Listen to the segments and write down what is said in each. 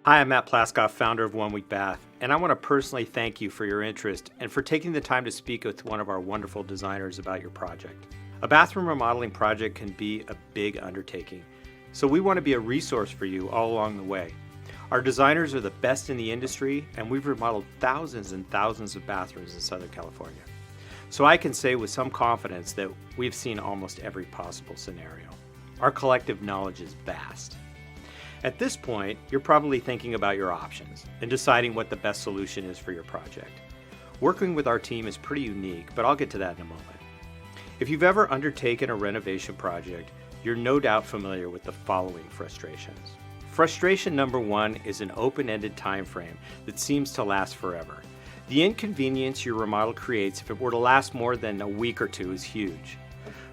Hi, I'm Matt Plaskoff, founder of One Week Bath, and I want to personally thank you for your interest and for taking the time to speak with one of our wonderful designers about your project. A bathroom remodeling project can be a big undertaking, so we want to be a resource for you all along the way. Our designers are the best in the industry, and we've remodeled thousands and thousands of bathrooms in Southern California. So I can say with some confidence that we've seen almost every possible scenario. Our collective knowledge is vast. At this point, you're probably thinking about your options and deciding what the best solution is for your project. Working with our team is pretty unique, but I'll get to that in a moment. If you've ever undertaken a renovation project, you're no doubt familiar with the following frustrations. Frustration number one is an open-ended time frame that seems to last forever. The inconvenience your remodel creates if it were to last more than a week or two is huge.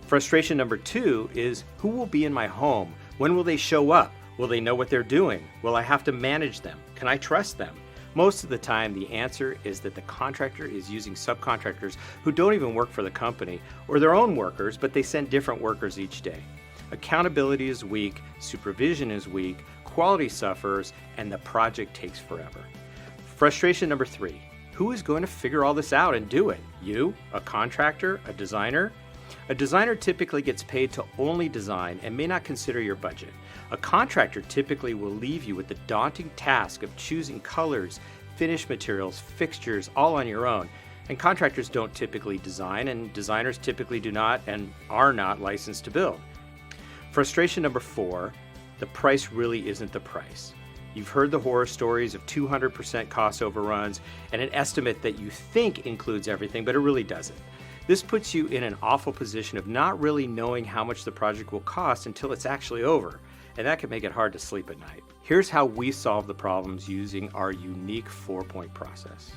Frustration number two is, who will be in my home? When will they show up? Will they know what they're doing? Will I have to manage them? Can I trust them? Most of the time, the answer is that the contractor is using subcontractors who don't even work for the company or their own workers, but they send different workers each day. Accountability is weak, supervision is weak, quality suffers, and the project takes forever. Frustration number three, who is going to figure all this out and do it? You, a contractor, a designer? A designer typically gets paid to only design and may not consider your budget. A contractor typically will leave you with the daunting task of choosing colors, finish materials, fixtures, all on your own. And contractors don't typically design, and designers typically do not and are not licensed to build. Frustration number four, the price really isn't the price. You've heard the horror stories of 200% cost overruns and an estimate that you think includes everything, but it really doesn't. This puts you in an awful position of not really knowing how much the project will cost until it's actually over, and that can make it hard to sleep at night. Here's how we solve the problems using our unique 4-point process.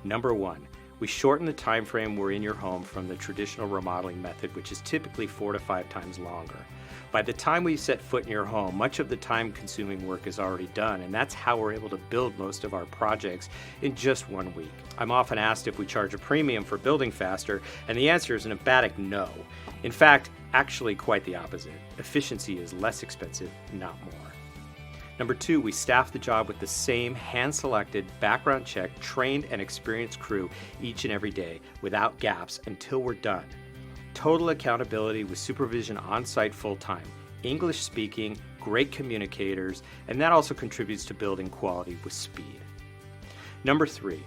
Number one, we shorten the time frame we're in your home from the traditional remodeling method, which is typically 4 to 5 times longer. By the time we set foot in your home, much of the time-consuming work is already done, and that's how we're able to build most of our projects in just 1 week. I'm often asked if we charge a premium for building faster, and the answer is an emphatic no. In fact, actually quite the opposite. Efficiency is less expensive, not more. Number two, we staff the job with the same hand-selected, background-checked, trained and experienced crew each and every day without gaps until we're done. Total accountability with supervision on-site full-time, English speaking, great communicators, and that also contributes to building quality with speed. Number three,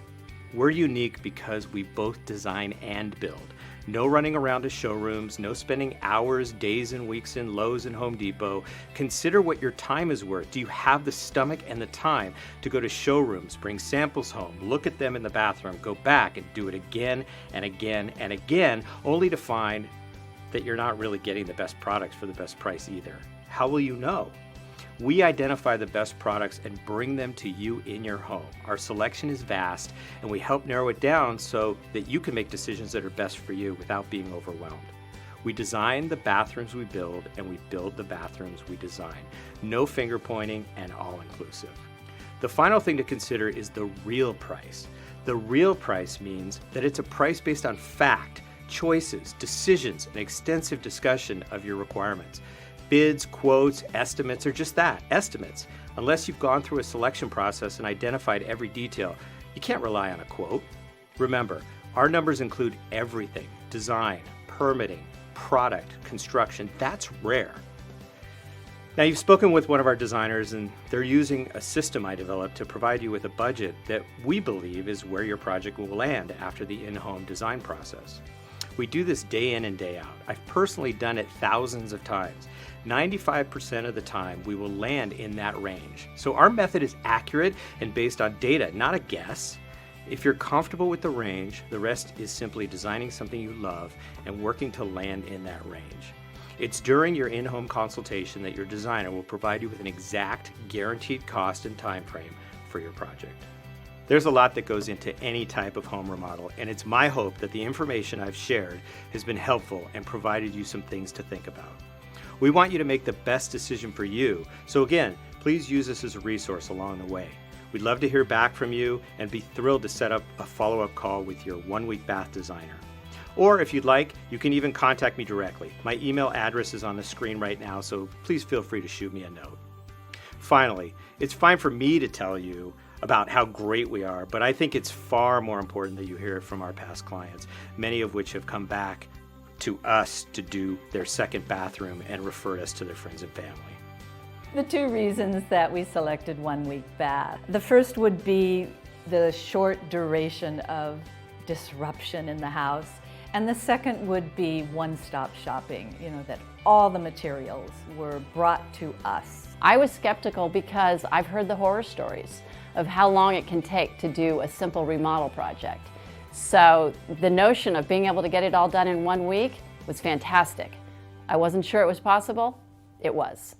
we're unique because we both design and build. No running around to showrooms, no spending hours, days and weeks in Lowe's and Home Depot. Consider what your time is worth. Do you have the stomach and the time to go to showrooms, bring samples home, look at them in the bathroom, go back and do it again and again and again, only to find that you're not really getting the best products for the best price either? How will you know? We identify the best products and bring them to you in your home. Our selection is vast, and we help narrow it down so that you can make decisions that are best for you without being overwhelmed. We design the bathrooms we build, and we build the bathrooms we design. No finger pointing and all-inclusive. The final thing to consider is the real price. The real price means that it's a price based on fact, choices, decisions, and extensive discussion of your requirements. Bids, quotes, estimates are just that, estimates. Unless you've gone through a selection process and identified every detail, you can't rely on a quote. Remember, our numbers include everything: design, permitting, product, construction. That's rare. Now, you've spoken with one of our designers, and they're using a system I developed to provide you with a budget that we believe is where your project will land after the in-home design process. We do this day in and day out. I've personally done it thousands of times. 95% of the time, we will land in that range. So our method is accurate and based on data, not a guess. If you're comfortable with the range, the rest is simply designing something you love and working to land in that range. It's during your in-home consultation that your designer will provide you with an exact, guaranteed cost and time frame for your project. There's a lot that goes into any type of home remodel, and it's my hope that the information I've shared has been helpful and provided you some things to think about. We want you to make the best decision for you, so again, please use this as a resource along the way. We'd love to hear back from you and be thrilled to set up a follow-up call with your one-week bath designer. Or if you'd like, you can even contact me directly. My email address is on the screen right now, so please feel free to shoot me a note. Finally, it's fine for me to tell you about how great we are, but I think it's far more important that you hear it from our past clients, many of which have come back to us to do their second bathroom and referred us to their friends and family. The two reasons that we selected 1 week bath. The first would be the short duration of disruption in the house. And the second would be one-stop shopping, that all the materials were brought to us. I was skeptical because I've heard the horror stories of how long it can take to do a simple remodel project. So the notion of being able to get it all done in 1 week was fantastic. I wasn't sure it was possible. It was.